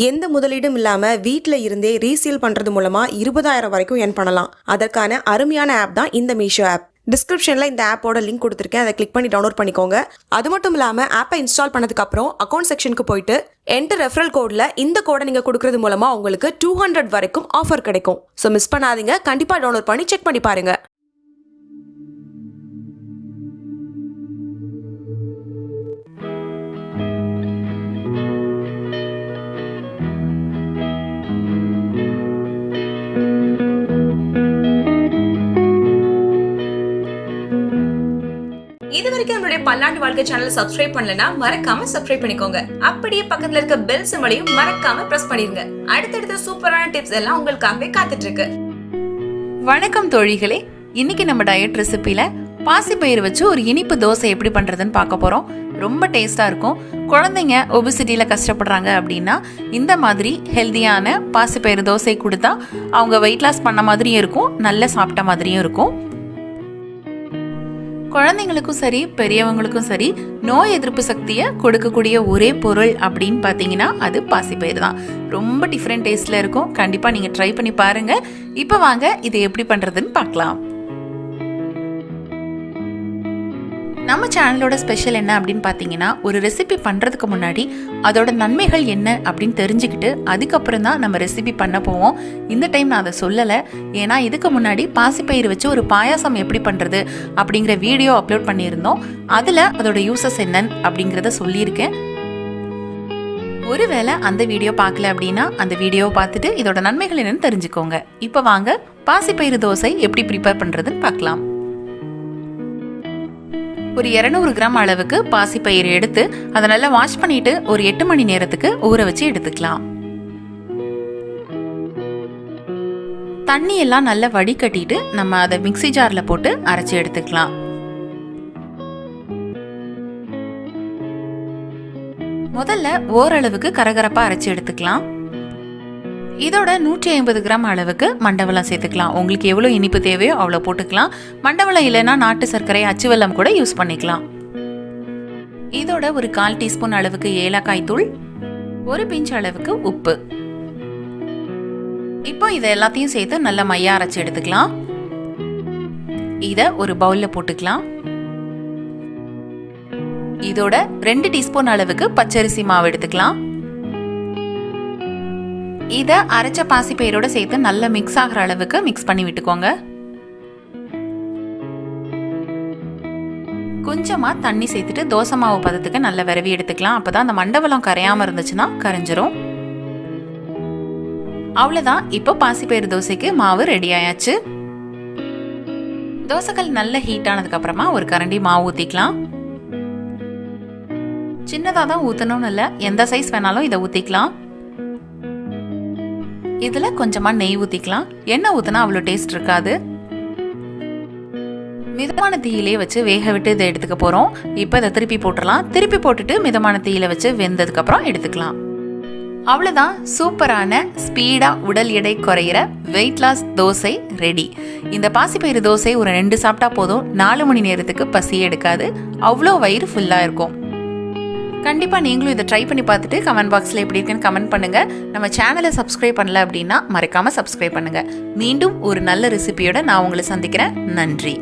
எந்த முதலீடும் இல்லாம வீட்ல இருந்தே ரீசேல் பண்றது மூலமா 20,000 வரைக்கும் earn பண்ணலாம். அதற்கான அருமையான ஆப் தான் இந்த மீஷோ ஆப். டிஸ்கிரிப்ஷன்ல இந்த ஆப்போட லிங்க் கொடுத்துருக்கேன். அதை கிளிக் பண்ணி டவுன்லோட் பண்ணிக்கோங்க. அது மட்டும் இல்லாம ஆப்பை இன்ஸ்டால் பண்ணதுக்கு அப்புறம் அக்கௌண்ட் செக்ஷனுக்கு போயிட்டு என்டர் ரெஃபரல் கோட்ல இந்த கோடை நீங்க கொடுக்கறது மூலமா உங்களுக்கு 200 வரைக்கும் ஆஃபர் கிடைக்கும். ஸோ மிஸ் பண்ணாதீங்க, கண்டிப்பா டவுன்லோட் பண்ணி செக் பண்ணி பாருங்க. இது வரைக்கும் நம்மளுடைய பல்லாண்டு வாழ்க்கை சேனலை சப்ஸ்கிரைப் பண்ணலனா மறக்காம சப்ஸ்கிரைப் பண்ணிக்கோங்க. அப்படியே பக்கத்துல இருக்க பெல் சிம்பலையும் மறக்காம பிரஸ் பண்ணிருங்க. அடுத்தடுத்த சூப்பரான டிப்ஸ் எல்லாம் உங்களுக்காகவே காத்துட்டு இருக்கு. வணக்கம் தோழிகளே, இன்னைக்கு நம்ம டயட் ரெசிபில பாசிப்பயிறு வச்சு ஒரு இனிப்பு தோசை எப்படி பண்றதுன்னு பார்க்க போறோம். ரொம்ப டேஸ்டா இருக்கும். குழந்தைங்க ஒபிசிட்டியில கஷ்டப்படுறாங்க அப்படின்னா இந்த மாதிரி ஹெல்தியான பாசிப்பயிறு தோசை கொடுத்தா அவங்க வெயிட் லாஸ் பண்ண மாதிரியும் இருக்கும், நல்ல சாப்பிட்ட மாதிரியும் இருக்கும். குழந்தைங்களுக்கும் சரி பெரியவங்களுக்கும் சரி நோய் எதிர்ப்பு சக்தியை கொடுக்கக்கூடிய ஒரே பொருள் அப்படின்னு பார்த்தீங்கன்னா அது பாசிப்பயிறு தான். ரொம்ப டிஃப்ரெண்ட் டேஸ்ட்ல இருக்கும். கண்டிப்பாக நீங்கள் ட்ரை பண்ணி பாருங்க. இப்போ வாங்க இதை எப்படி பண்ணுறதுன்னு பார்க்கலாம். நம்ம சேனலோட ஸ்பெஷல் என்ன அப்படின்னு பார்த்தீங்கன்னா, ஒரு ரெசிபி பண்ணுறதுக்கு முன்னாடி அதோட நன்மைகள் என்ன அப்படின்னு தெரிஞ்சுக்கிட்டு அதுக்கப்புறம் தான் நம்ம ரெசிபி பண்ண போவோம். இந்த டைம் நான் அதை சொல்லலை, ஏன்னா இதுக்கு முன்னாடி பாசிப்பயிறு வச்சு ஒரு பாயாசம் எப்படி பண்ணுறது அப்படிங்கிற வீடியோ அப்லோட் பண்ணியிருந்தோம். அதில் அதோட யூசஸ் என்னன்னு அப்படிங்கிறத சொல்லியிருக்கேன். ஒருவேளை அந்த வீடியோ பார்க்கல அப்படின்னா அந்த வீடியோவை பார்த்துட்டு இதோட நன்மைகள் என்னன்னு தெரிஞ்சுக்கோங்க. இப்போ வாங்க பாசிப்பயிறு தோசை எப்படி ப்ரிப்பேர் பண்ணுறதுன்னு பார்க்கலாம். ஒரு 200 கிராம் அளவுக்கு பாசிப்பயிறு எடுத்து அதை நல்லா வாஷ் பண்ணிட்டு ஒரு 8 மணி நேரத்துக்கு ஊற வச்சு எடுத்துக்கலாம். தண்ணி எல்லாம் நல்லா வடிகட்டிட்டு நம்ம அதை மிக்ஸி ஜார்ல போட்டு அரைச்சி எடுத்துக்கலாம். முதல்ல ஓரளவுக்கு கரகரப்பா அரைச்சி எடுத்துக்கலாம். இதோட 150 கிராம் அளவுக்கு மண்டவெல்லம் சேர்த்துக்கலாம். உங்களுக்கு எவ்வளோ இனிப்பு தேவையோ அவ்வளோ போட்டுக்கலாம். மண்டவெல்லம் இல்லைன்னா நாட்டு சர்க்கரை, அச்சு வெல்லம் கூட யூஸ் பண்ணிக்கலாம். இதோட ஒரு 1/4 டீஸ்பூன் அளவுக்கு ஏலக்காய் தூள், ஒரு பிஞ்ச் அளவுக்கு உப்பு. இப்போ இதை எல்லாத்தையும் சேர்த்து நல்லா மையா அரைச்சி எடுத்துக்கலாம். இதை ஒரு பவுல்ல போட்டுக்கலாம். இதோட 2 டீஸ்பூன் அளவுக்கு பச்சரிசி மாவு எடுத்துக்கலாம். இதை அரைச்ச பாசிப்பயிரோட சேர்த்து நல்லா மிக்ஸ் ஆகிற அளவுக்கு மிக்ஸ் பண்ணி விட்டுக்கோங்க. கொஞ்சமா தண்ணி சேர்த்துட்டு தோசை மாவு பதத்துக்கு நல்லா விரவி எடுத்துக்கலாம். அப்பதான் அந்த மண்டவெல்லம் கரையாம இருந்துச்சுன்னா கரைஞ்சிரும். அவ்வளவுதான். இப்போ பாசிப்பயிறு தோசைக்கு மாவு ரெடி ஆயாச்சு. தோசைகள் நல்ல ஹீட் ஆனதுக்கு அப்புறமா ஒரு கரண்டி மாவு ஊத்திக்கலாம். சின்னதா தான் ஊத்தணும்னு இல்லை, எந்த சைஸ் வேணாலும் இதை ஊத்திக்கலாம். இதுல கொஞ்சமா நெய் ஊத்திக்கலாம். எண்ணெய் ஊத்தினா அவ்வளோ டேஸ்ட் இருக்காது. மிதமான தீயிலே வச்சு வேக விட்டு இதை எடுத்துக்க போறோம். இப்போ இதை திருப்பி போட்டுடலாம். திருப்பி போட்டுட்டு மிதமான தீயில வச்சு வெந்ததுக்கு அப்புறம் எடுத்துக்கலாம். அவ்வளவுதான். சூப்பரான ஸ்பீடா உடல் எடை குறையிற வெயிட் லாஸ் தோசை ரெடி. இந்த பாசிப்பயிறு தோசை ஒரு 2 சாப்பிட்டா போதும், 4 மணி நேரத்துக்கு பசியே எடுக்காது. அவ்வளோ வயிறு ஃபுல்லா இருக்கும். கண்டிப்பா நீங்களும் இதை ட்ரை பண்ணி பார்த்துட்டு கமெண்ட் பாக்ஸ்ல எப்படி இருக்குன்னு கமெண்ட் பண்ணுங்க. நம்ம சேனலை சப்ஸ்கிரைப் பண்ணல அப்படின்னா மறக்காம சப்ஸ்கிரைப் பண்ணுங்க. மீண்டும் ஒரு நல்ல ரெசிபியோட நான் உங்களை சந்திக்கிறேன். நன்றி.